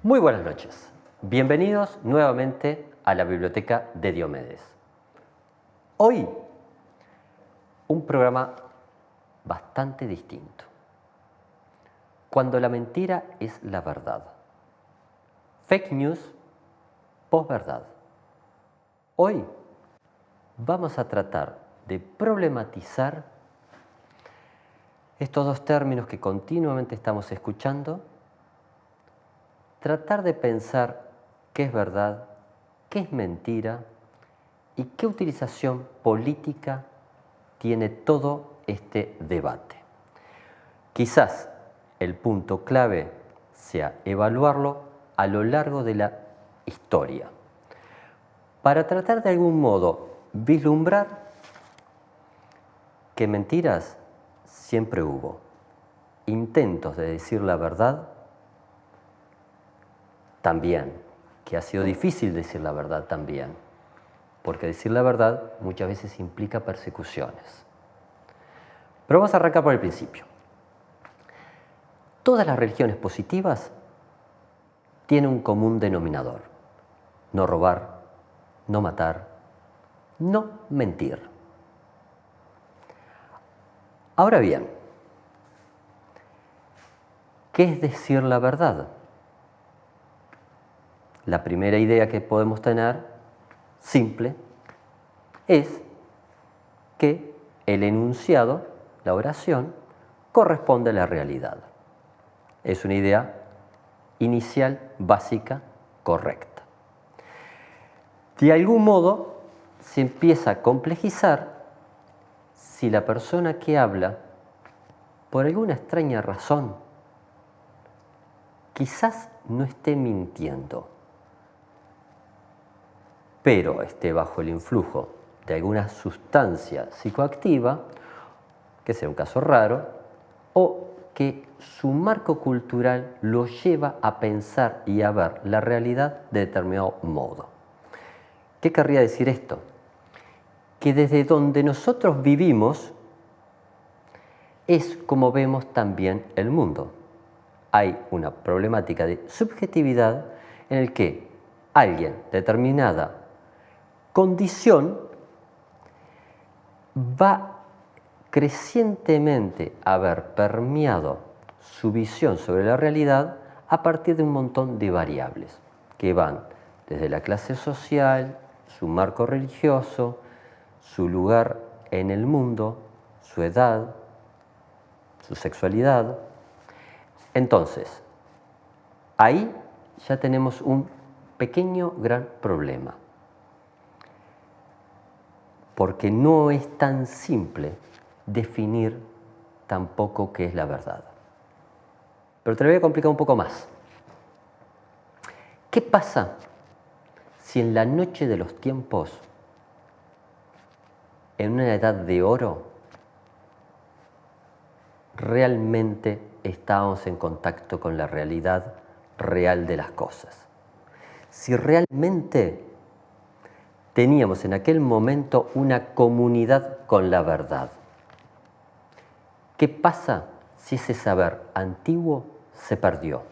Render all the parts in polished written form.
Muy buenas noches. Bienvenidos nuevamente a la Biblioteca de Diomedes. Hoy, un programa bastante distinto. Cuando la mentira es la verdad. Fake news, posverdad. Hoy vamos a tratar de problematizar estos dos términos que continuamente estamos escuchando, tratar de pensar qué es verdad, qué es mentira y qué utilización política tiene todo este debate. Quizás el punto clave sea evaluarlo a lo largo de la historia, para tratar de algún modo vislumbrar que mentiras siempre hubo, intentos de decir la verdad también, que ha sido difícil decir la verdad también, porque decir la verdad muchas veces implica persecuciones. Pero vamos a arrancar por el principio. Todas las religiones positivas tienen un común denominador: no robar, no matar, no mentir. Ahora bien, ¿qué es decir la verdad? La primera idea que podemos tener, simple, es que el enunciado, la oración, corresponde a la realidad. Es una idea inicial, básica, correcta. De algún modo se empieza a complejizar si la persona que habla, por alguna extraña razón, quizás no esté mintiendo, pero esté bajo el influjo de alguna sustancia psicoactiva, que sea un caso raro, o que su marco cultural lo lleva a pensar y a ver la realidad de determinado modo. ¿Qué querría decir esto? Que desde donde nosotros vivimos es como vemos también el mundo. Hay una problemática de subjetividad en el que alguien, determinada condición, va crecientemente a haber permeado su visión sobre la realidad a partir de un montón de variables que van desde la clase social, su marco religioso, su lugar en el mundo, su edad, su sexualidad. Entonces, ahí ya tenemos un pequeño gran problema, porque no es tan simple definir tampoco qué es la verdad. Pero te lo voy a complicar un poco más. ¿Qué pasa si en la noche de los tiempos, en una edad de oro, realmente estábamos en contacto con la realidad real de las cosas? Si realmente teníamos en aquel momento una comunidad con la verdad, ¿qué pasa si ese saber antiguo se perdió?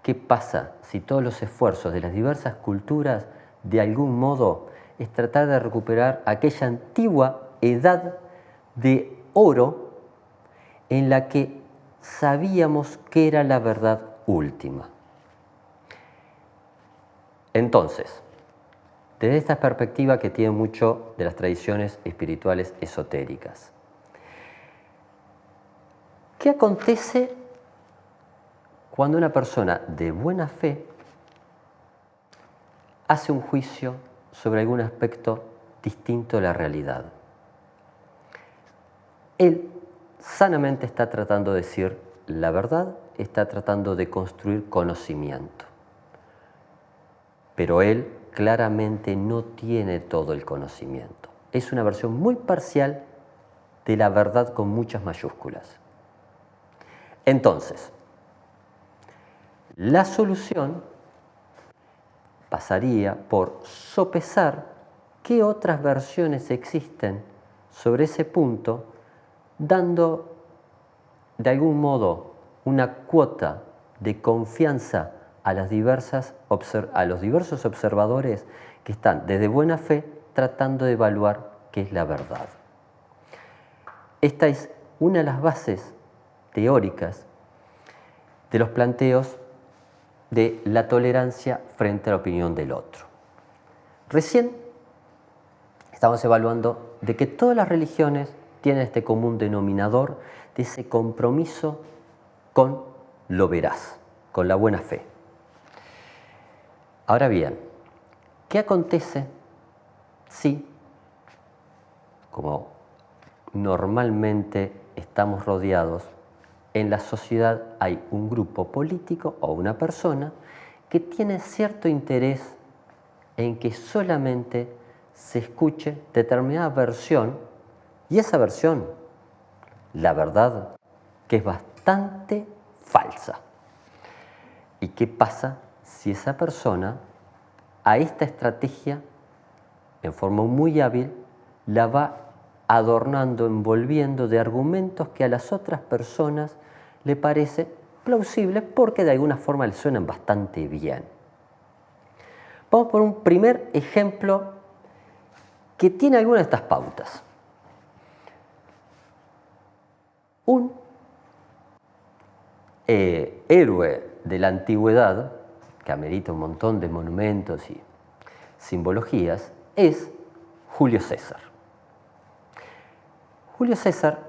¿Qué pasa si todos los esfuerzos de las diversas culturas, de algún modo, es tratar de recuperar aquella antigua edad de oro en la que sabíamos que era la verdad última? Entonces, desde esta perspectiva que tiene mucho de las tradiciones espirituales esotéricas, ¿qué acontece cuando una persona de buena fe hace un juicio sobre algún aspecto distinto de la realidad? Él sanamente está tratando de decir la verdad, está tratando de construir conocimiento, pero él claramente no tiene todo el conocimiento. Es una versión muy parcial de la verdad con muchas mayúsculas. Entonces, la solución pasaría por sopesar qué otras versiones existen sobre ese punto, dando de algún modo una cuota de confianza a los diversos observadores que están desde buena fe tratando de evaluar qué es la verdad. Esta es una de las bases teóricas de los planteos de la tolerancia frente a la opinión del otro. Recién estamos evaluando de que todas las religiones tienen este común denominador de ese compromiso con lo veraz, con la buena fe. Ahora bien, ¿qué acontece si, como normalmente estamos rodeados, en la sociedad hay un grupo político o una persona que tiene cierto interés en que solamente se escuche determinada versión y esa versión, la verdad, que es bastante falsa? ¿Y qué pasa si esa persona a esta estrategia, en forma muy hábil, la va adornando, envolviendo de argumentos que a las otras personas le parece plausible porque de alguna forma le suenan bastante bien? Vamos por un primer ejemplo que tiene alguna de estas pautas. Un héroe de la antigüedad, que amerita un montón de monumentos y simbologías, es Julio César. Julio César,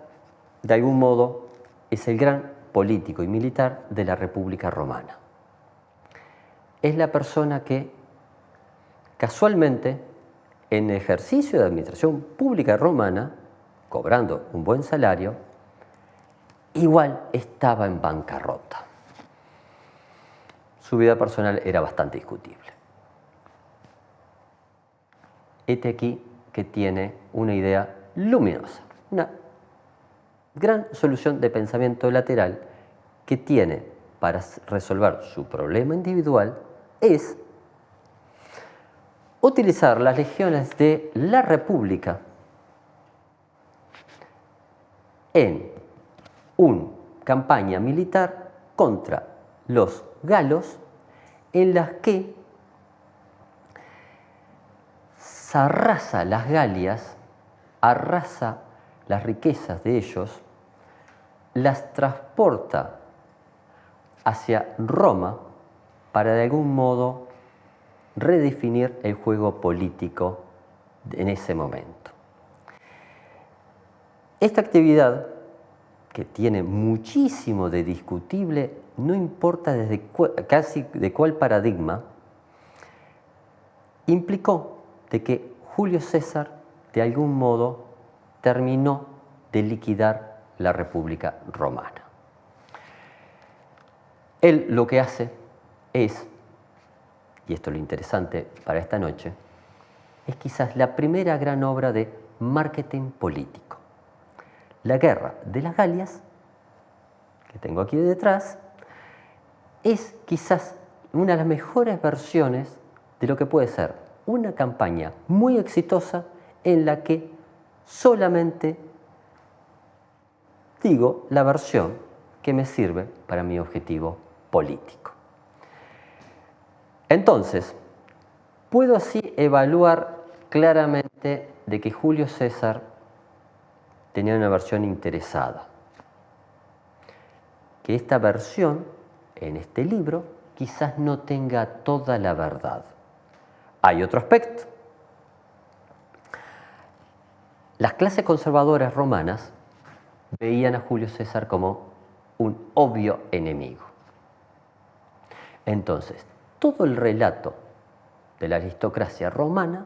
de algún modo, es el gran político y militar de la República Romana. Es la persona que, casualmente, en ejercicio de administración pública romana, cobrando un buen salario, igual estaba en bancarrota. Su vida personal era bastante discutible. Este aquí que tiene una idea luminosa, una gran solución de pensamiento lateral que tiene para resolver su problema individual es utilizar las legiones de la República en una campaña militar contra los galos en las que se arrasa las Galias, arrasa las riquezas de ellos, las transporta hacia Roma para de algún modo redefinir el juego político en ese momento. Esta actividad, que tiene muchísimo de discutible, no importa desde casi de cuál paradigma, implicó de que Julio César de algún modo terminó de liquidar la República Romana. Él lo que hace es, y esto es lo interesante para esta noche, es quizás la primera gran obra de marketing político. La guerra de las Galias, que tengo aquí detrás, es quizás una de las mejores versiones de lo que puede ser una campaña muy exitosa en la que solamente digo la versión que me sirve para mi objetivo político. Entonces, puedo así evaluar claramente de que Julio César tenía una versión interesada. Que esta versión, en este libro, quizás no tenga toda la verdad. Hay otro aspecto. Las clases conservadoras romanas veían a Julio César como un obvio enemigo. Entonces, todo el relato de la aristocracia romana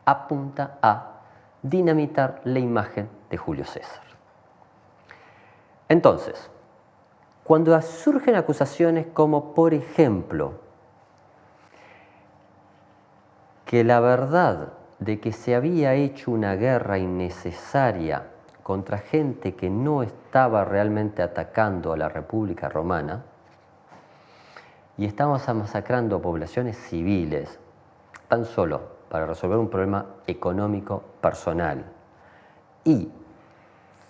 apunta a dinamitar la imagen de Julio César. Entonces, cuando surgen acusaciones como, por ejemplo, que la verdad de que se había hecho una guerra innecesaria contra gente que no estaba realmente atacando a la República Romana y estábamos masacrando poblaciones civiles tan solo para resolver un problema económico personal y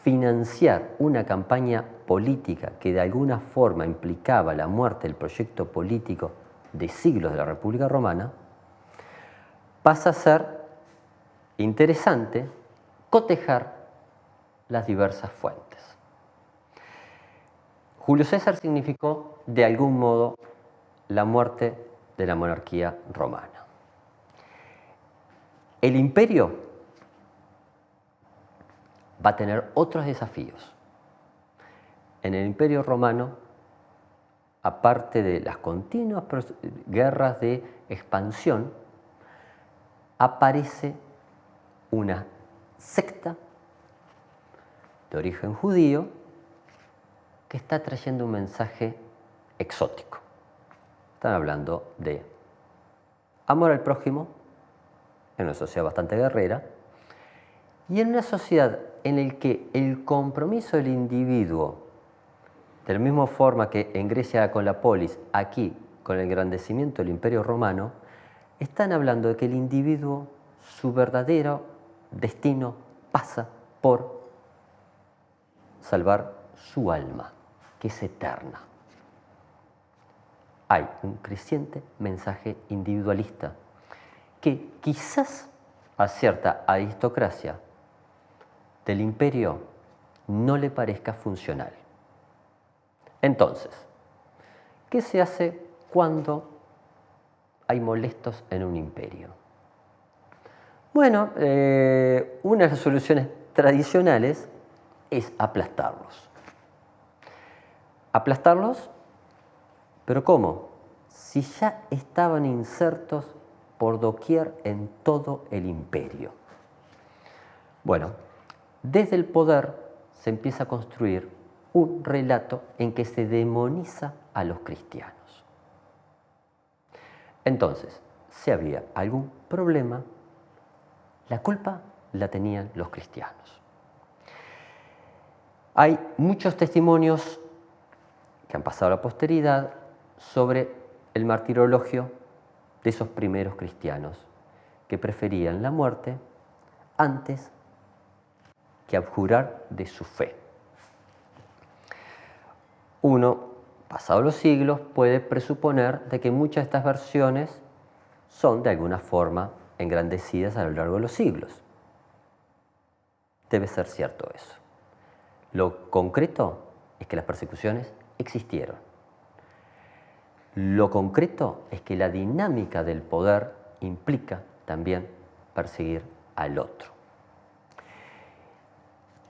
financiar una campaña política que de alguna forma implicaba la muerte del proyecto político de siglos de la República Romana, pasa a ser interesante cotejar las diversas fuentes. Julio César significó, de algún modo, la muerte de la monarquía romana. El imperio va a tener otros desafíos. En el imperio romano, aparte de las continuas guerras de expansión, aparece una secta de origen judío que está trayendo un mensaje exótico. Están hablando de amor al prójimo, en una sociedad bastante guerrera, y en una sociedad en la que el compromiso del individuo, de la misma forma que en Grecia con la polis, aquí con el engrandecimiento del Imperio Romano, están hablando de que el individuo, su verdadero destino pasa por salvar su alma, que es eterna. Hay un creciente mensaje individualista que quizás a cierta aristocracia del imperio no le parezca funcional. Entonces, ¿qué se hace cuando hay molestos en un imperio? Bueno, una de las soluciones tradicionales es aplastarlos. Aplastarlos, ¿pero cómo? Si ya estaban insertos por doquier en todo el imperio. Bueno, desde el poder se empieza a construir un relato en que se demoniza a los cristianos. Entonces, si había algún problema, la culpa la tenían los cristianos. Hay muchos testimonios que han pasado a la posteridad sobre el martirologio de esos primeros cristianos que preferían la muerte antes que abjurar de su fe. Uno, pasados los siglos, puede presuponer de que muchas de estas versiones son de alguna forma engrandecidas a lo largo de los siglos. Debe ser cierto eso. Lo concreto es que las persecuciones existieron. Lo concreto es que la dinámica del poder implica también perseguir al otro.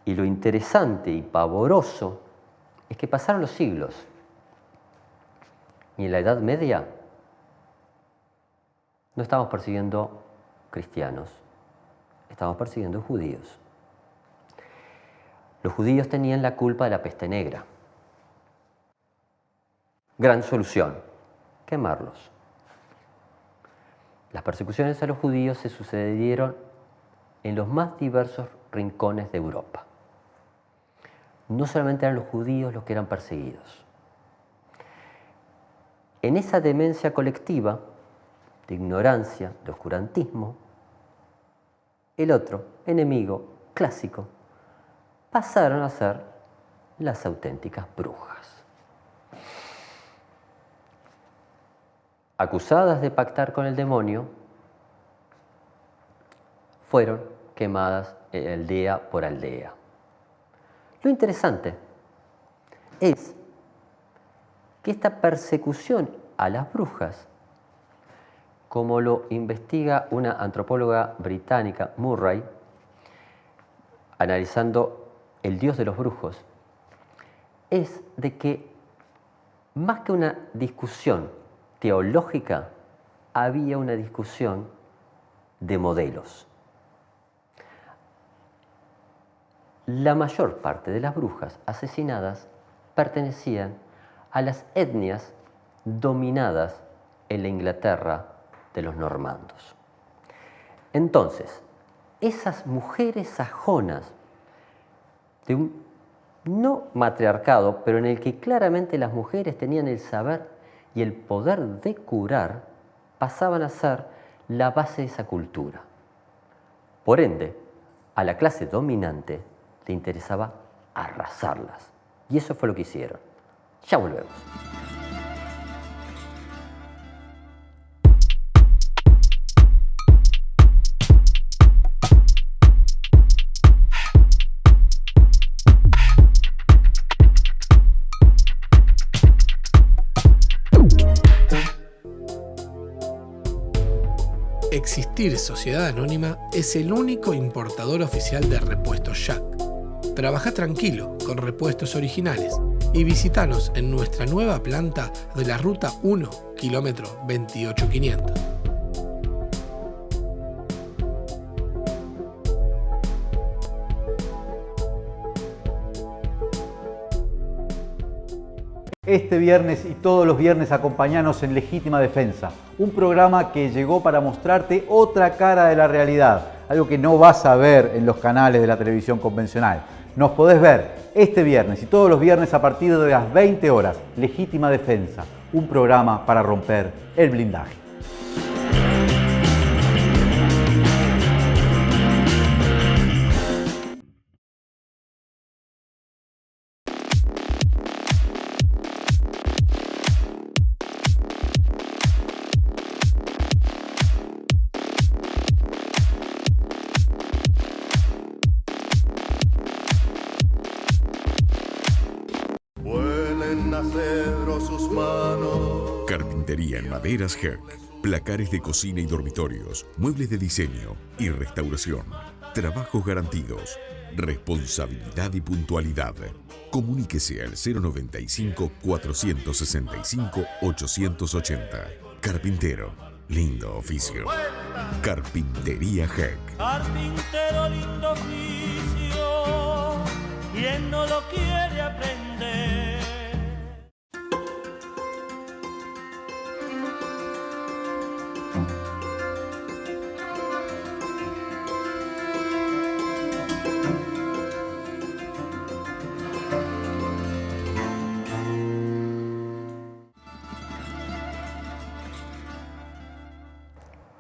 Y lo interesante y pavoroso es que pasaron los siglos y en la Edad Media no estamos persiguiendo cristianos, estamos persiguiendo judíos. Los judíos tenían la culpa de la peste negra. Gran solución, quemarlos. Las persecuciones a los judíos se sucedieron en los más diversos rincones de Europa. No solamente eran los judíos los que eran perseguidos. En esa demencia colectiva, de ignorancia, de oscurantismo, el otro enemigo clásico pasaron a ser las auténticas brujas. Acusadas de pactar con el demonio, fueron quemadas aldea por aldea. Lo interesante es que esta persecución a las brujas, como lo investiga una antropóloga británica, Murray, analizando el dios de los brujos, es de que más que una discusión teológica, había una discusión de modelos. La mayor parte de las brujas asesinadas pertenecían a las etnias dominadas en la Inglaterra de los normandos. Entonces, esas mujeres sajonas de un no matriarcado, pero en el que claramente las mujeres tenían el saber y el poder de curar, pasaban a ser la base de esa cultura. Por ende, a la clase dominante le interesaba arrasarlas. Y eso fue lo que hicieron. Ya volvemos. Existir Sociedad Anónima es el único importador oficial de repuestos Jack. Trabaja tranquilo con repuestos originales y visítanos en nuestra nueva planta de la Ruta 1, kilómetro 28500. Este viernes y todos los viernes acompáñanos en Legítima Defensa, un programa que llegó para mostrarte otra cara de la realidad, algo que no vas a ver en los canales de la televisión convencional. Nos podés ver este viernes y todos los viernes a partir de las 20 horas. Legítima Defensa, un programa para romper el blindaje. Carpintería en maderas Herc, placares de cocina y dormitorios, muebles de diseño y restauración, trabajos garantidos, responsabilidad y puntualidad. Comuníquese al 095-465-880. Carpintero, lindo oficio. Carpintería Herc. Carpintero, lindo oficio, ¿quién no lo quiere aprender?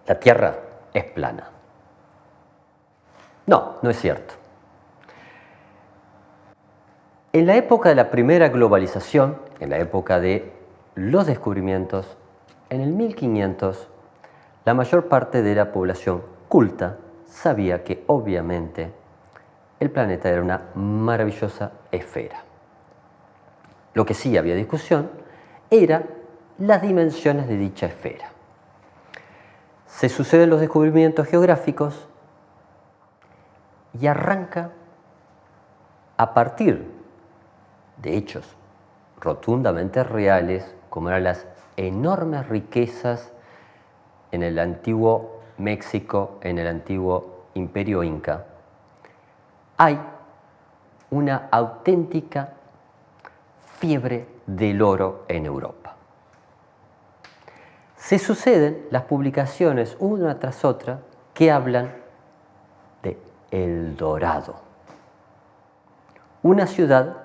La Tierra es plana. No, no es cierto. En la época de la primera globalización, en la época de los descubrimientos, en el 1500, la mayor parte de la población culta sabía que obviamente el planeta era una maravillosa esfera. Lo que sí había discusión era las dimensiones de dicha esfera. Se suceden los descubrimientos geográficos y arranca a partir de hechos rotundamente reales, como eran las enormes riquezas en el antiguo México, en el antiguo Imperio Inca. Hay una auténtica fiebre del oro en Europa. Se suceden las publicaciones una tras otra que hablan de El Dorado, una ciudad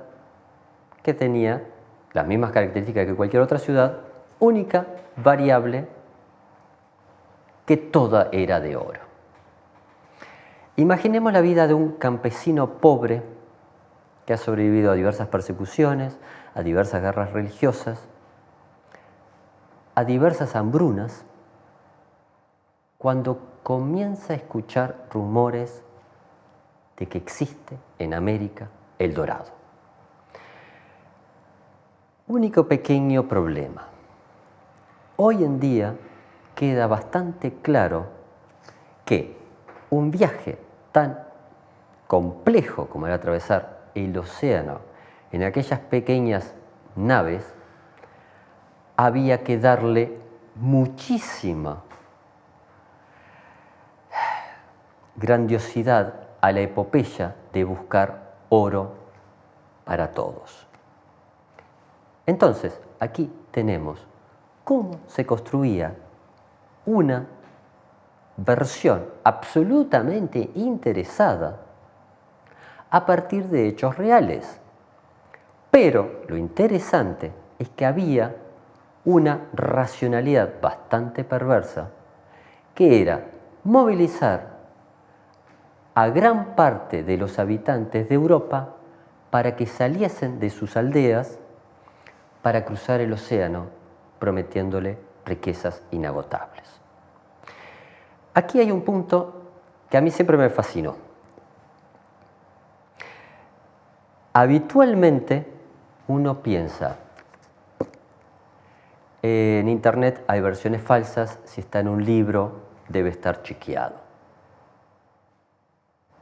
que tenía las mismas características que cualquier otra ciudad, única, variable, que toda era de oro. Imaginemos la vida de un campesino pobre que ha sobrevivido a diversas persecuciones, a diversas guerras religiosas, a diversas hambrunas, cuando comienza a escuchar rumores de que existe en América el dorado. Único pequeño problema. Hoy en día queda bastante claro que un viaje tan complejo como era atravesar el océano en aquellas pequeñas naves, había que darle muchísima grandiosidad a la epopeya de buscar oro para todos. Entonces, aquí tenemos cómo se construía una versión absolutamente interesada a partir de hechos reales. Pero lo interesante es que había una racionalidad bastante perversa, que era movilizar a gran parte de los habitantes de Europa para que saliesen de sus aldeas para cruzar el océano, prometiéndole riquezas inagotables. Aquí hay un punto que a mí siempre me fascinó. Habitualmente uno piensa, en internet hay versiones falsas, si está en un libro debe estar chequeado.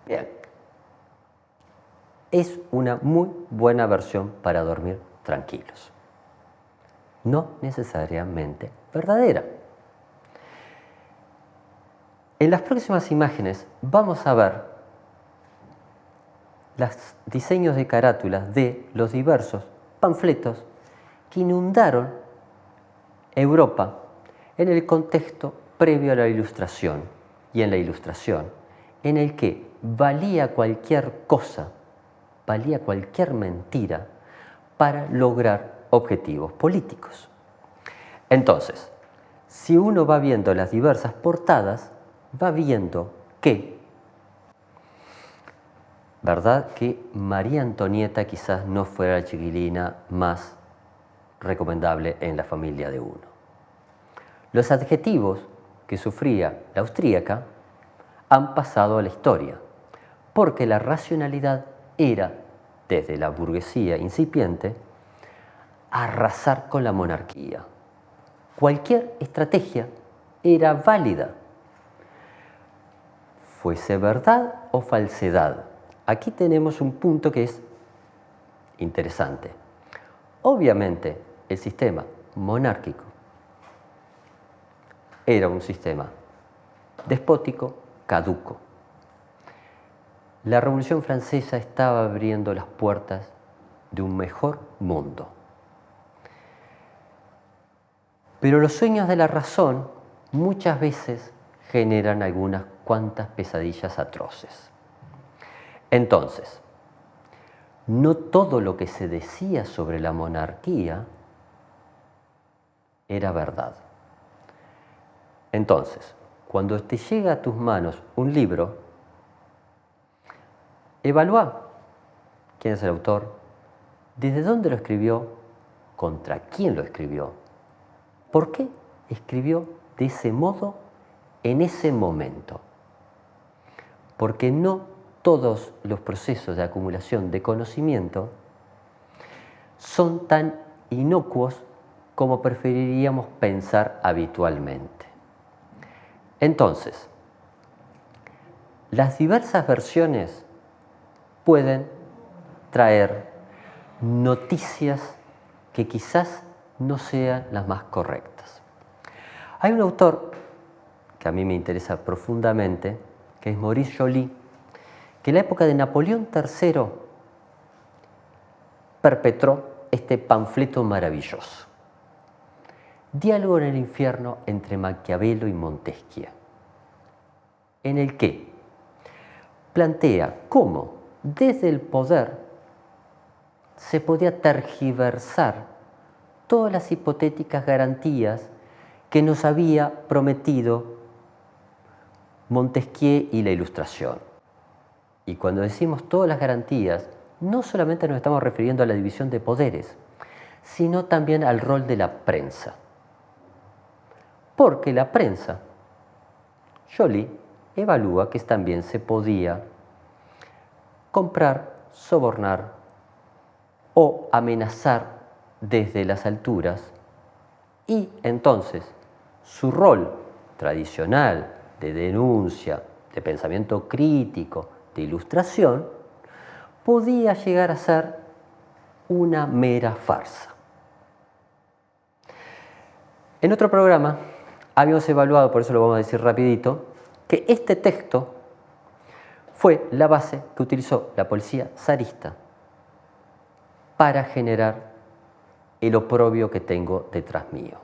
Bien, es una muy buena versión para dormir tranquilos. No necesariamente verdadera. En las próximas imágenes vamos a ver los diseños de carátulas de los diversos panfletos que inundaron Europa en el contexto previo a la Ilustración y en la Ilustración, en el que valía cualquier cosa, valía cualquier mentira para lograr objetivos políticos. Entonces, si uno va viendo las diversas portadas, va viendo que, ¿verdad?, que María Antonieta quizás no fuera la chiquilina más recomendable en la familia de uno. Los adjetivos que sufría la austríaca han pasado a la historia, porque la racionalidad era, desde la burguesía incipiente, arrasar con la monarquía. Cualquier estrategia era válida, fuese verdad o falsedad. Aquí tenemos un punto que es interesante. Obviamente, el sistema monárquico era un sistema despótico, caduco. La Revolución Francesa estaba abriendo las puertas de un mejor mundo. Pero los sueños de la razón muchas veces generan algunas cuantas pesadillas atroces. Entonces, no todo lo que se decía sobre la monarquía era verdad. Entonces, cuando te llega a tus manos un libro, evalúa quién es el autor, desde dónde lo escribió, contra quién lo escribió, por qué escribió de ese modo en ese momento. Porque no todos los procesos de acumulación de conocimiento son tan inocuos como preferiríamos pensar habitualmente. Entonces, las diversas versiones pueden traer noticias que quizás no sean las más correctas. Hay un autor que a mí me interesa profundamente, que es Maurice Joly, que en la época de Napoleón III perpetró este panfleto maravilloso. Diálogo en el infierno entre Maquiavelo y Montesquieu, en el que plantea cómo desde el poder se podía tergiversar todas las hipotéticas garantías que nos había prometido Montesquieu y la Ilustración. Y cuando decimos todas las garantías, no solamente nos estamos refiriendo a la división de poderes, sino también al rol de la prensa. Porque la prensa, Joly evalúa que también se podía comprar, sobornar o amenazar desde las alturas, y entonces su rol tradicional de denuncia, de pensamiento crítico, de ilustración, podía llegar a ser una mera farsa. En otro programa habíamos evaluado, por eso lo vamos a decir rapidito, que este texto fue la base que utilizó la policía zarista para generar el oprobio que tengo detrás mío.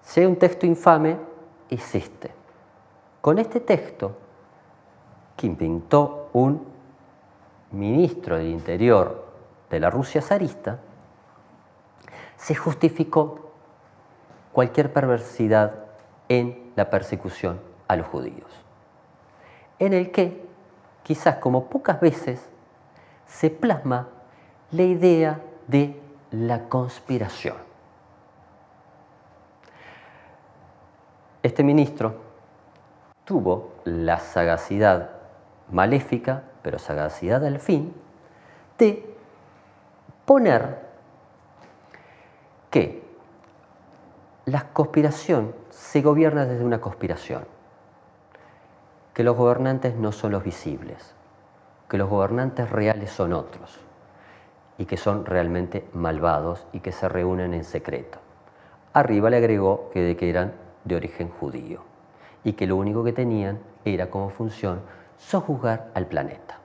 Si hay un texto infame, es este. Con este texto, que inventó un ministro del Interior de la Rusia zarista, se justificó cualquier perversidad en la persecución a los judíos, en el que, quizás como pocas veces, se plasma la idea de la conspiración. Este ministro tuvo la sagacidad maléfica, pero sagacidad al fin, de poner que la conspiración se gobierna desde una conspiración, que los gobernantes no son los visibles, que los gobernantes reales son otros y que son realmente malvados y que se reúnen en secreto. Arriba le agregó que eran de origen judío y que lo único que tenían era como función sojuzgar al planeta.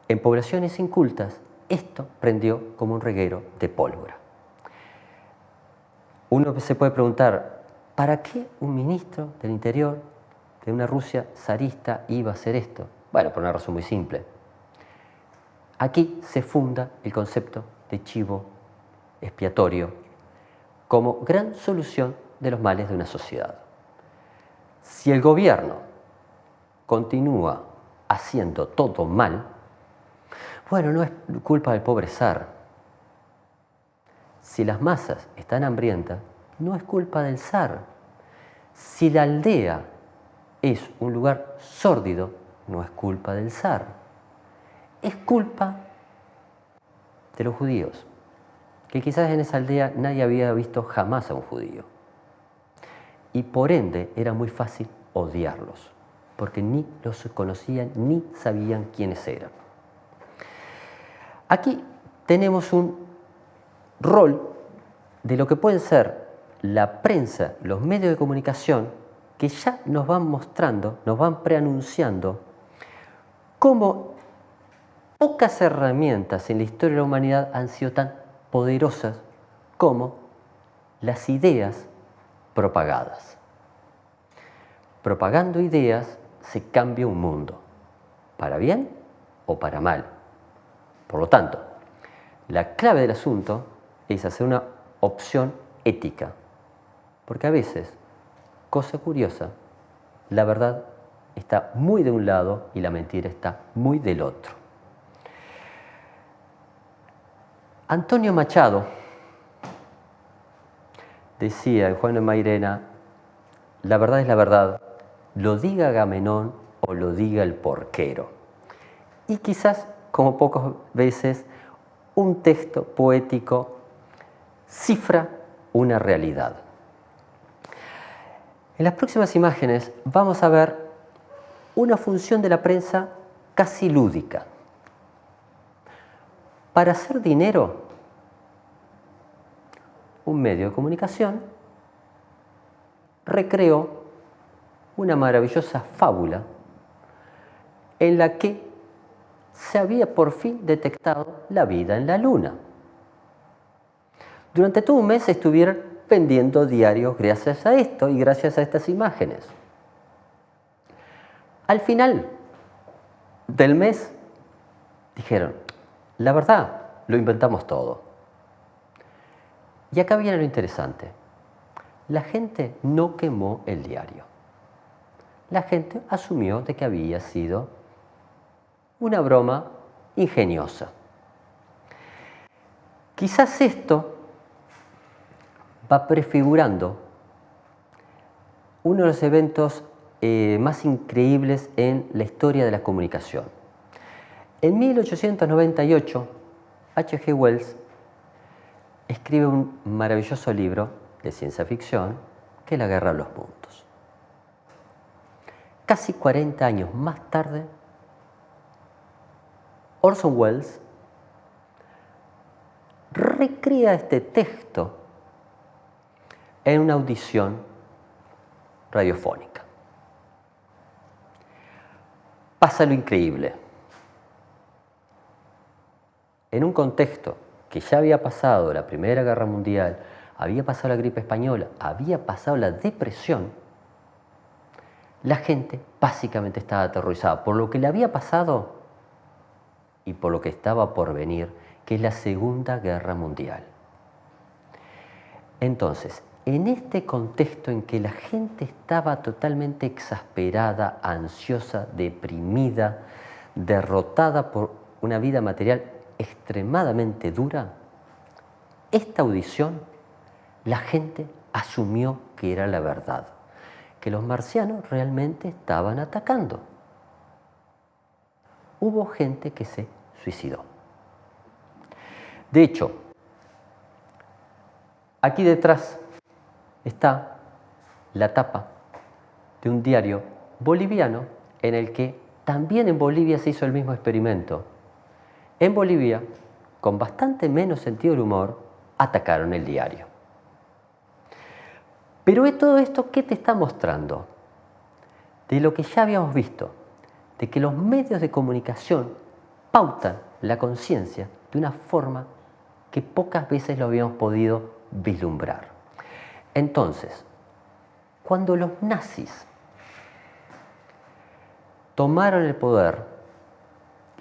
En poblaciones incultas, esto prendió como un reguero de pólvora. Uno se puede preguntar, ¿para qué un ministro del Interior de una Rusia zarista iba a hacer esto? Bueno, por una razón muy simple. Aquí se funda el concepto de chivo expiatorio como gran solución de los males de una sociedad. Si el gobierno continúa haciendo todo mal, bueno, no es culpa del pobre zar. Si las masas están hambrientas, no es culpa del zar. Si la aldea es un lugar sórdido, no es culpa del zar. Es culpa de los judíos, que quizás en esa aldea nadie había visto jamás a un judío. Y por ende era muy fácil odiarlos, porque ni los conocían ni sabían quiénes eran. Aquí tenemos un rol de lo que pueden ser la prensa, los medios de comunicación, que ya nos van mostrando, nos van preanunciando cómo pocas herramientas en la historia de la humanidad han sido tan poderosas como las ideas propagadas. Propagando ideas se cambia un mundo, para bien o para mal. Por lo tanto, la clave del asunto es hacer una opción ética, porque a veces, cosa curiosa, la verdad está muy de un lado y la mentira está muy del otro. Antonio Machado decía en Juan de Mairena, la verdad es la verdad, lo diga Agamenón o lo diga el porquero. Y quizás, como pocas veces, un texto poético cifra una realidad. En las próximas imágenes vamos a ver una función de la prensa casi lúdica. Para hacer dinero, un medio de comunicación recreó una maravillosa fábula en la que se había por fin detectado la vida en la Luna. Durante todo un mes estuvieron vendiendo diarios gracias a esto y gracias a estas imágenes. Al final del mes dijeron, la verdad, lo inventamos todo. Y acá viene lo interesante. La gente no quemó el diario. La gente asumió de que había sido una broma ingeniosa. Quizás esto va prefigurando uno de los eventos más increíbles en la historia de la comunicación. En 1898, H.G. Wells escribe un maravilloso libro de ciencia ficción que es La Guerra de los Mundos. Casi 40 años más tarde, Orson Welles recrea este texto en una audición radiofónica. Pasa lo increíble. En un contexto que ya había pasado la Primera Guerra Mundial, había pasado la gripe española, había pasado la depresión, la gente básicamente estaba aterrorizada por lo que le había pasado y por lo que estaba por venir, que es la Segunda Guerra Mundial. Entonces, en este contexto en que la gente estaba totalmente exasperada, ansiosa, deprimida, derrotada por una vida material extremadamente dura, esta audición la gente asumió que era la verdad, que los marcianos realmente estaban atacando. Hubo gente que se suicidó. De hecho, aquí detrás está la tapa de un diario boliviano en el que también en Bolivia se hizo el mismo experimento. En Bolivia, con bastante menos sentido del humor, atacaron el diario. Pero todo esto, ¿qué te está mostrando? De lo que ya habíamos visto, de que los medios de comunicación pautan la conciencia de una forma que pocas veces lo habíamos podido vislumbrar. Entonces, cuando los nazis tomaron el poder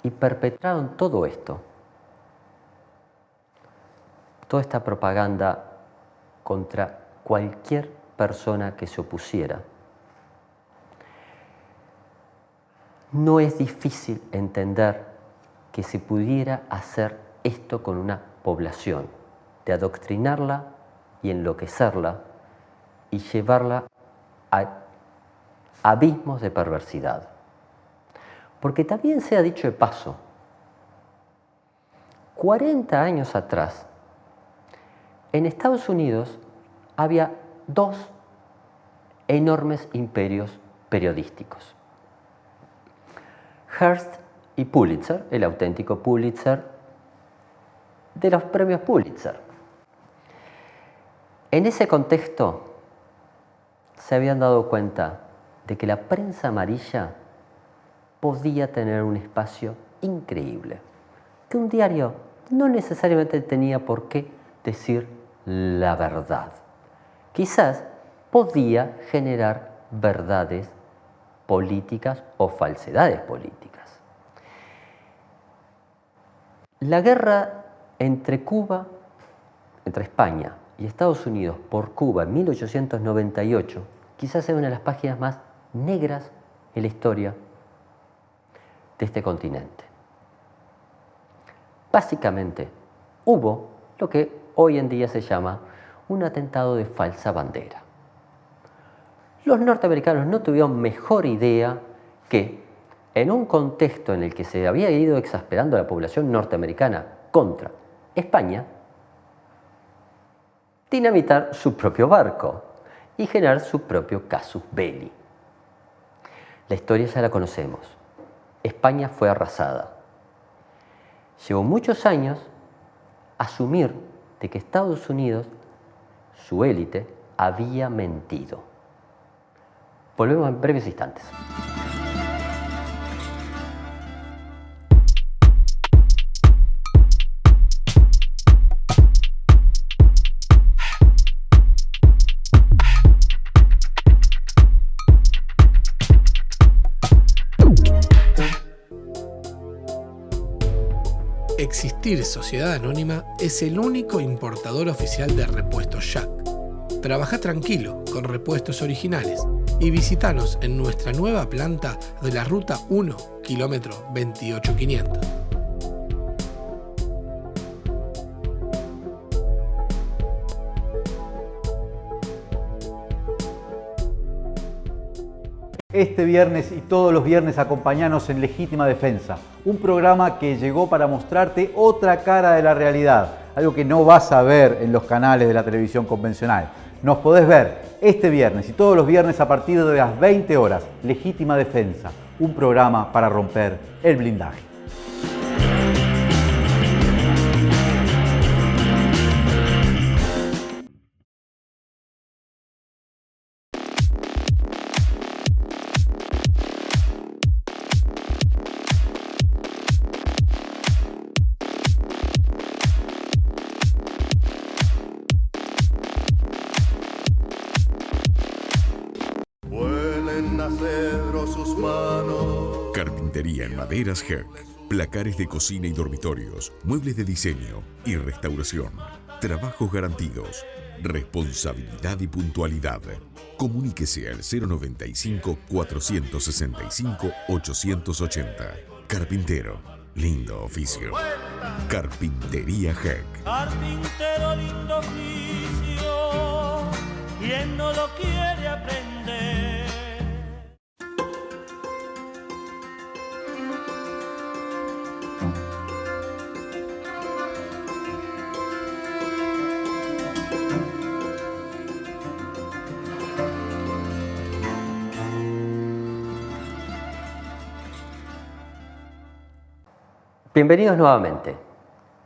y perpetraron todo esto, toda esta propaganda contra cualquier persona que se opusiera, no es difícil entender que se pudiera hacer esto con una población, de adoctrinarla y enloquecerla y llevarla a abismos de perversidad. Porque también se ha dicho de paso, 40 años atrás, en Estados Unidos había dos enormes imperios periodísticos. Hearst y Pulitzer, el auténtico Pulitzer de los premios Pulitzer. En ese contexto se habían dado cuenta de que la prensa amarilla podía tener un espacio increíble, que un diario no necesariamente tenía por qué decir la verdad. Quizás podía generar verdades políticas o falsedades políticas. La guerra entre España y Estados Unidos por Cuba en 1898 quizás sea una de las páginas más negras en la historia de este continente. Básicamente, hubo lo que hoy en día se llama un atentado de falsa bandera. Los norteamericanos no tuvieron mejor idea que, en un contexto en el que se había ido exasperando la población norteamericana contra España, dinamitar su propio barco y generar su propio casus belli. La historia ya la conocemos. España fue arrasada. Llevó muchos años asumir de que Estados Unidos, su élite, había mentido. Volvemos en breves instantes. Existir Sociedad Anónima es el único importador oficial de repuestos Jack. Trabaja tranquilo con repuestos originales y visítanos en nuestra nueva planta de la Ruta 1, kilómetro 28500. Este viernes y todos los viernes acompañanos en Legítima Defensa, un programa que llegó para mostrarte otra cara de la realidad, algo que no vas a ver en los canales de la televisión convencional. Nos podés ver este viernes y todos los viernes a partir de las 20 horas. Legítima Defensa, un programa para romper el blindaje. Carpintería en maderas Herc, placares de cocina y dormitorios, muebles de diseño y restauración, trabajos garantidos, responsabilidad y puntualidad. Comuníquese al 095 465 880. Carpintero, Lindo oficio. Carpintería Heck. Carpintero, lindo oficio, quien no lo quiere aprender. Bienvenidos nuevamente.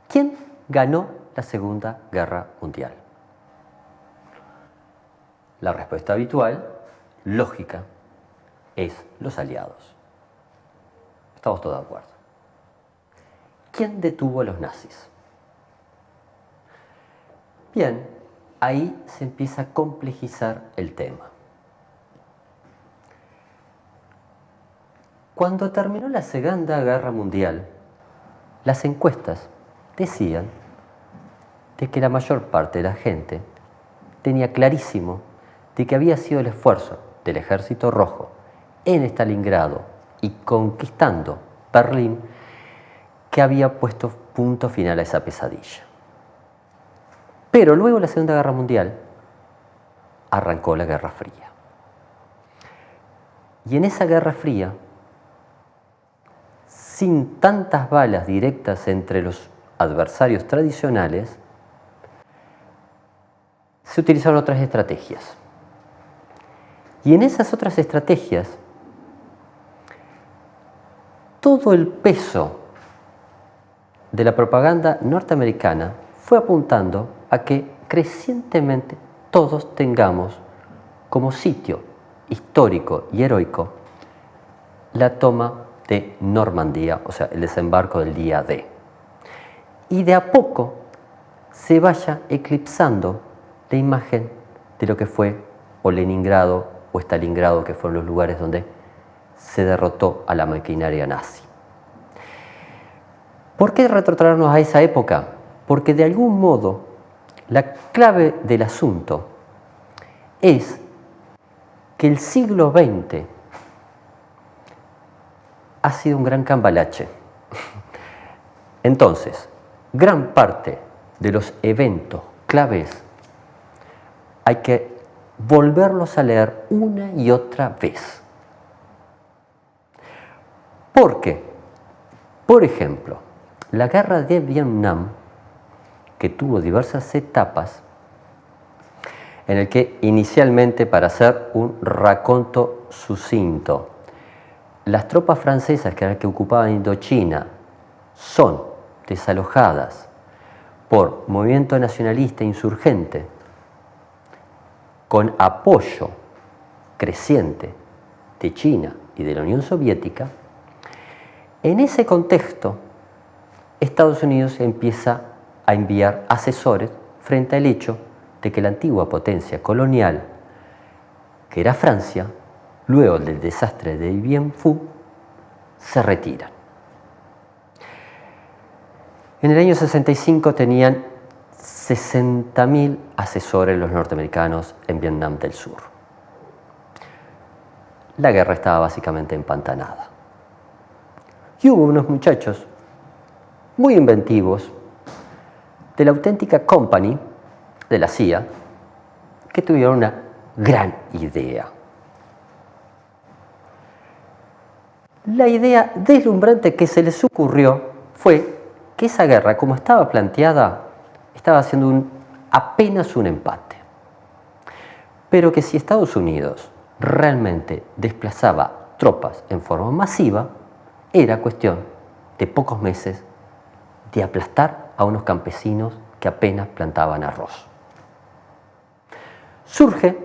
¿Quién ganó la Segunda Guerra Mundial? La respuesta habitual, lógica, es los aliados. Estamos todos de acuerdo. ¿Quién detuvo a los nazis? Bien, ahí se empieza a complejizar el tema. Cuando terminó la Segunda Guerra Mundial, las encuestas decían de que la mayor parte de la gente tenía clarísimo de que había sido el esfuerzo del Ejército Rojo en Stalingrado y conquistando Berlín que había puesto punto final a esa pesadilla. Pero luego de la Segunda Guerra Mundial arrancó la Guerra Fría. Y en esa Guerra Fría, sin tantas balas directas entre los adversarios tradicionales, se utilizaron otras estrategias. Y en esas otras estrategias, todo el peso de la propaganda norteamericana fue apuntando a que crecientemente todos tengamos como sitio histórico y heroico la toma de Normandía, o sea, el desembarco del día D. Y de a poco se vaya eclipsando la imagen de lo que fue o Leningrado o Stalingrado, que fueron los lugares donde se derrotó a la maquinaria nazi. ¿Por qué retrotraernos a esa época? Porque de algún modo la clave del asunto es que el siglo XX ha sido un gran cambalache. Entonces, gran parte de los eventos claves hay que volverlos a leer una y otra vez. Porque, por ejemplo, la guerra de Vietnam, que tuvo diversas etapas, en el que inicialmente, para hacer un raconto sucinto, las tropas francesas que ocupaban Indochina son desalojadas por movimiento nacionalista insurgente con apoyo creciente de China y de la Unión Soviética. En ese contexto, Estados Unidos empieza a enviar asesores frente al hecho de que la antigua potencia colonial, que era Francia, luego del desastre de Dien Phu, se retiran. En el año 65 tenían 60.000 asesores los norteamericanos en Vietnam del Sur. La guerra estaba básicamente empantanada. Y hubo unos muchachos muy inventivos de la auténtica Company de la CIA que tuvieron una gran idea. La idea deslumbrante que se les ocurrió fue que esa guerra, como estaba planteada, estaba haciendo apenas un empate. Pero que si Estados Unidos realmente desplazaba tropas en forma masiva, era cuestión de pocos meses de aplastar a unos campesinos que apenas plantaban arroz. Surge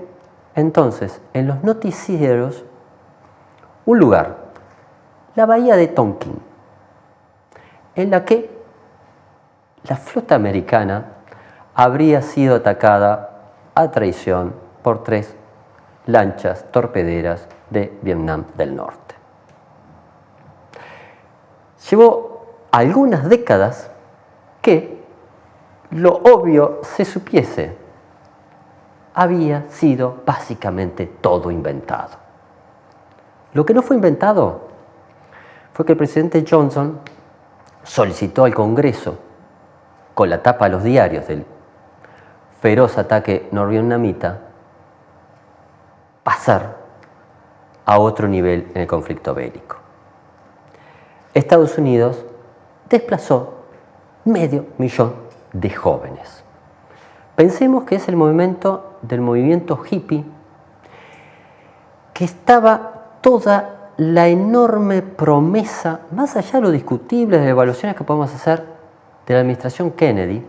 entonces en los noticieros un lugar, la bahía de Tonkin, en la que la flota americana habría sido atacada a traición por 3 lanchas torpederas de Vietnam del Norte. Llevó algunas décadas que lo obvio se supiese. Había sido básicamente todo inventado. Lo que no fue inventado fue que el presidente Johnson solicitó al Congreso, con la tapa de los diarios del feroz ataque norvietnamita, pasar a otro nivel en el conflicto bélico. Estados Unidos desplazó 500.000 de jóvenes. Pensemos que es el momento del movimiento hippie, que estaba toda la enorme promesa, más allá de lo discutible de las evaluaciones que podemos hacer de la administración Kennedy,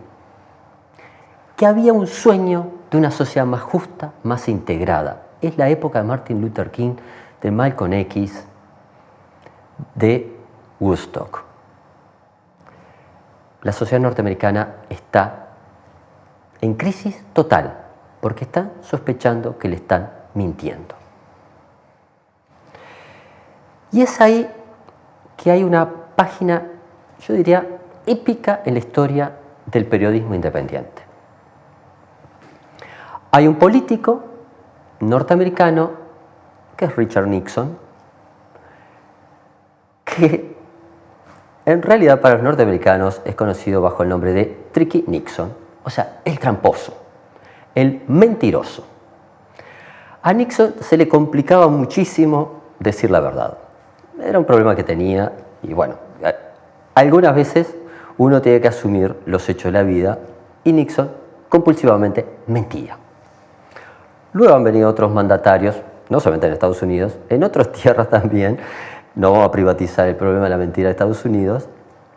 que había un sueño de una sociedad más justa, más integrada. Es la época de Martin Luther King, de Malcolm X, de Woodstock. La sociedad norteamericana está en crisis total, porque está sospechando que le están mintiendo. Y es ahí que hay una página, yo diría, épica en la historia del periodismo independiente. Hay un político norteamericano, que es Richard Nixon, que en realidad para los norteamericanos es conocido bajo el nombre de Tricky Nixon, o sea, el tramposo, el mentiroso. A Nixon se le complicaba muchísimo decir la verdad. Era un problema que tenía y bueno, algunas veces uno tiene que asumir los hechos de la vida y Nixon compulsivamente mentía. Luego han venido otros mandatarios, no solamente en Estados Unidos, en otras tierras también, no vamos a privatizar el problema de la mentira de Estados Unidos,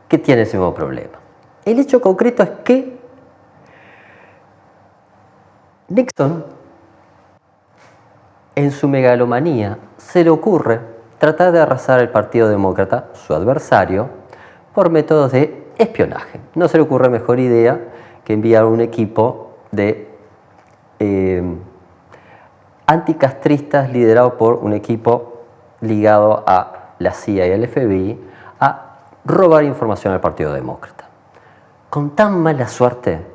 que tiene ese mismo problema. El hecho concreto es que Nixon, en su megalomanía, se le ocurre tratar de arrasar el Partido Demócrata, su adversario, por métodos de espionaje. No se le ocurre mejor idea que enviar un equipo de anticastristas liderado por un equipo ligado a la CIA y el FBI a robar información al Partido Demócrata. Con tan mala suerte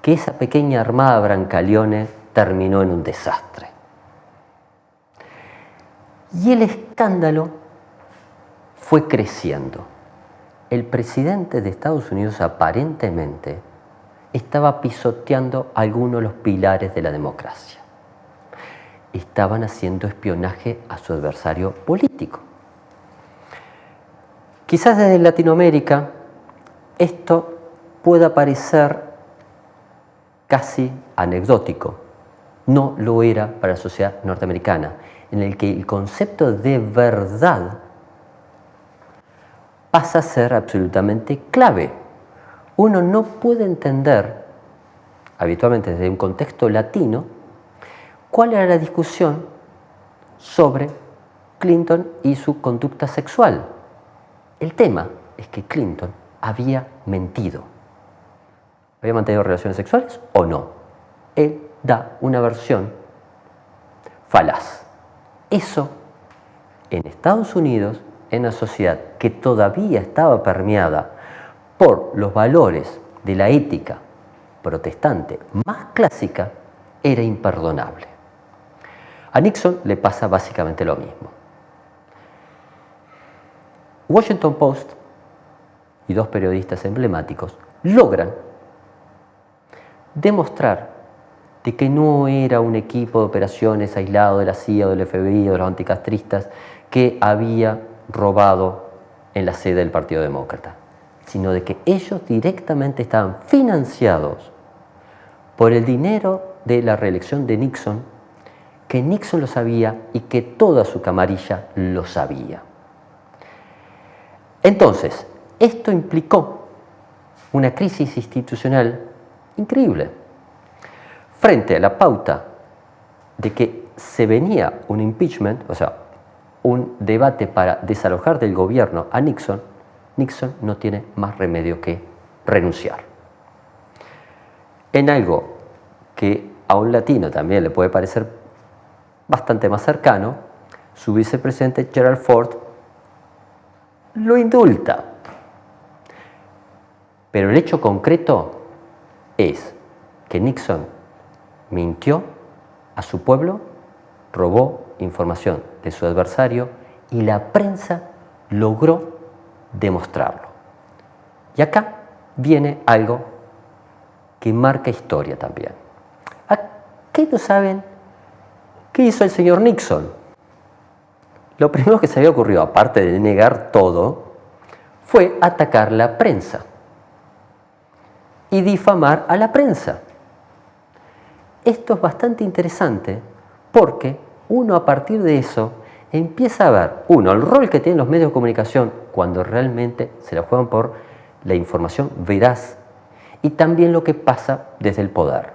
que esa pequeña armada Brancaleone terminó en un desastre. Y el escándalo fue creciendo. El presidente de Estados Unidos aparentemente estaba pisoteando algunos de los pilares de la democracia. Estaban haciendo espionaje a su adversario político. Quizás desde Latinoamérica esto pueda parecer casi anecdótico. No lo era para la sociedad norteamericana, en el que el concepto de verdad pasa a ser absolutamente clave. Uno no puede entender, habitualmente desde un contexto latino, cuál era la discusión sobre Clinton y su conducta sexual. El tema es que Clinton había mentido. ¿Había mantenido relaciones sexuales o no? Él da una versión falaz. Eso, en Estados Unidos, en una sociedad que todavía estaba permeada por los valores de la ética protestante más clásica, era imperdonable. A Nixon le pasa básicamente lo mismo. Washington Post y dos periodistas emblemáticos logran demostrar de que no era un equipo de operaciones aislado de la CIA o del FBI o de los anticastristas que había robado en la sede del Partido Demócrata, sino de que ellos directamente estaban financiados por el dinero de la reelección de Nixon, que Nixon lo sabía y que toda su camarilla lo sabía. Entonces, esto implicó una crisis institucional increíble. Frente a la pauta de que se venía un impeachment, o sea, un debate para desalojar del gobierno a Nixon, Nixon no tiene más remedio que renunciar. En algo que a un latino también le puede parecer bastante más cercano, su vicepresidente Gerald Ford lo indulta. Pero el hecho concreto es que Nixon mintió a su pueblo, robó información de su adversario y la prensa logró demostrarlo. Y acá viene algo que marca historia también. ¿A qué no saben qué hizo el señor Nixon? Lo primero que se había ocurrido, aparte de negar todo, fue atacar la prensa y difamar a la prensa. Esto es bastante interesante porque uno a partir de eso empieza a ver, uno, el rol que tienen los medios de comunicación cuando realmente se la juegan por la información veraz y también lo que pasa desde el poder.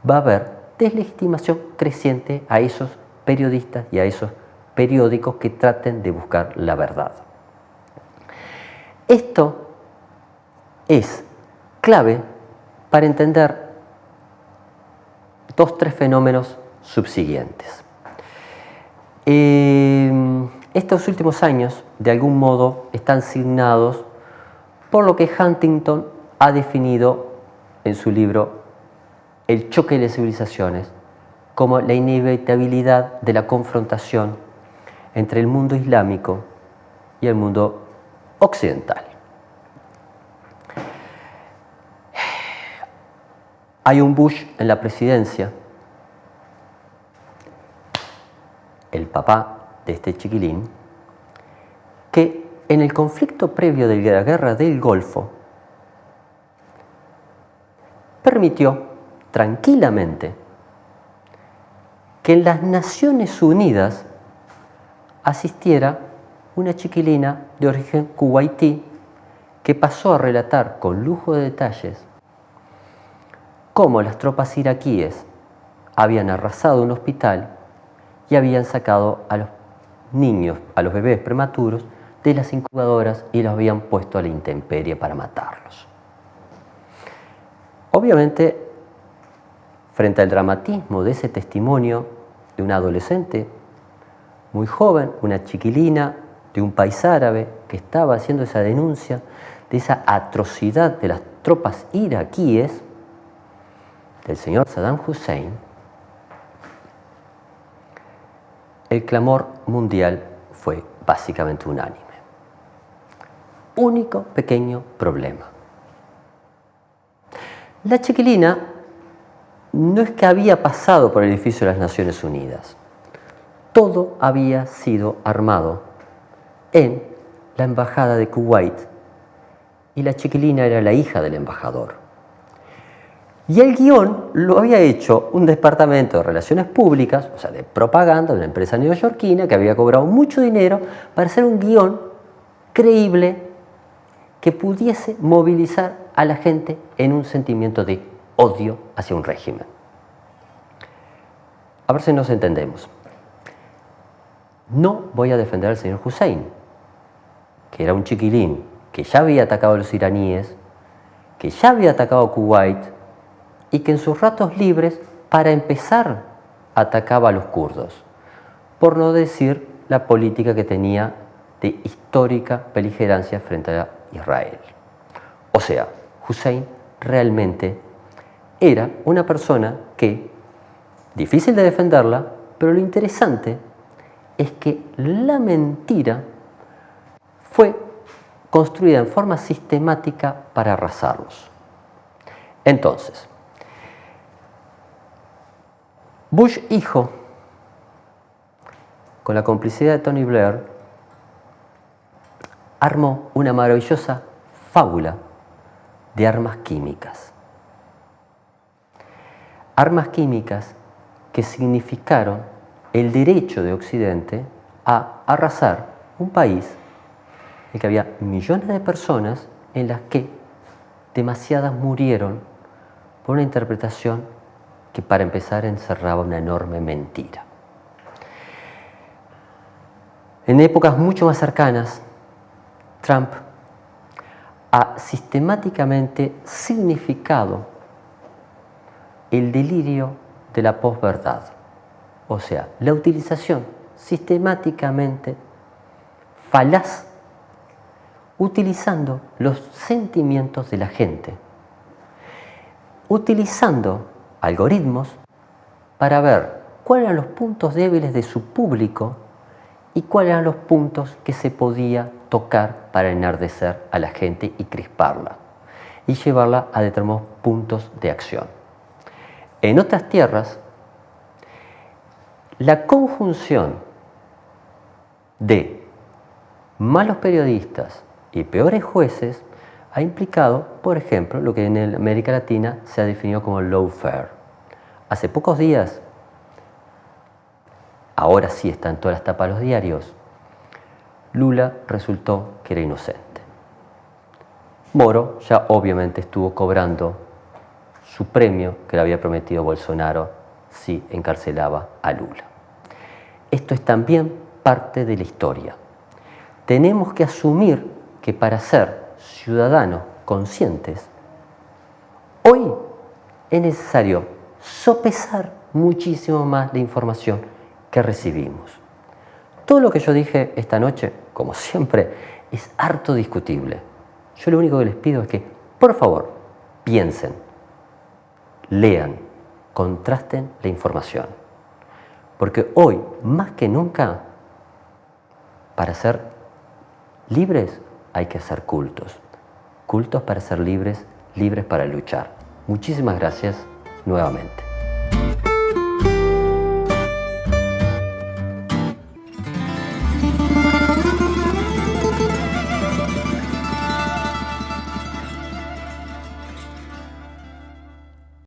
Va a haber deslegitimación creciente a esos periodistas y a esos periódicos que traten de buscar la verdad. Esto es clave para entender tres fenómenos subsiguientes. Estos últimos años, de algún modo, están signados por lo que Huntington ha definido en su libro El choque de las civilizaciones como la inevitabilidad de la confrontación entre el mundo islámico y el mundo occidental. Hay un Bush en la presidencia, el papá de este chiquilín, que en el conflicto previo de la guerra del Golfo permitió tranquilamente que en las Naciones Unidas asistiera una chiquilina de origen kuwaití que pasó a relatar con lujo de detalles cómo las tropas iraquíes habían arrasado un hospital y habían sacado a los niños, a los bebés prematuros, de las incubadoras y los habían puesto a la intemperie para matarlos. Obviamente, frente al dramatismo de ese testimonio de una adolescente muy joven, una chiquilina de un país árabe que estaba haciendo esa denuncia de esa atrocidad de las tropas iraquíes, del señor Saddam Hussein, el clamor mundial fue básicamente unánime. Único pequeño problema. La chiquilina no es que había pasado por el edificio de las Naciones Unidas. Todo había sido armado en la embajada de Kuwait y la chiquilina era la hija del embajador. Y el guión lo había hecho un departamento de relaciones públicas, o sea, de propaganda de una empresa neoyorquina que había cobrado mucho dinero para hacer un guión creíble que pudiese movilizar a la gente en un sentimiento de odio hacia un régimen. A ver si nos entendemos. No voy a defender al señor Hussein, que era un chiquilín que ya había atacado a los iraníes, que ya había atacado a Kuwait y que en sus ratos libres, para empezar, atacaba a los kurdos, por no decir la política que tenía de histórica beligerancia frente a Israel. O sea, Hussein realmente era una persona que, difícil de defenderla, pero lo interesante es que la mentira fue construida en forma sistemática para arrasarlos. Entonces, Bush hijo, con la complicidad de Tony Blair, armó una maravillosa fábula de armas químicas. Armas químicas que significaron el derecho de Occidente a arrasar un país en el que había millones de personas en las que demasiadas murieron por una interpretación que para empezar encerraba una enorme mentira. En épocas mucho más cercanas, Trump ha sistemáticamente significado el delirio de la posverdad, o sea, la utilización sistemáticamente falaz, utilizando los sentimientos de la gente, utilizando algoritmos para ver cuáles eran los puntos débiles de su público y cuáles eran los puntos que se podía tocar para enardecer a la gente y crisparla y llevarla a determinados puntos de acción. En otras tierras, la conjunción de malos periodistas y peores jueces ha implicado, por ejemplo, lo que en América Latina se ha definido como lawfare. Hace pocos días, ahora sí está en todas las tapas de los diarios, Lula resultó que era inocente. Moro ya obviamente estuvo cobrando su premio que le había prometido Bolsonaro si encarcelaba a Lula. Esto es también parte de la historia. Tenemos que asumir que para ser ciudadanos conscientes, hoy es necesario sopesar muchísimo más la información que recibimos. Todo lo que yo dije esta noche, como siempre, es harto discutible. Yo lo único que les pido es que, por favor, piensen, lean, contrasten la información. Porque hoy, más que nunca, para ser libres hay que ser cultos. Cultos para ser libres, libres para luchar. Muchísimas gracias nuevamente.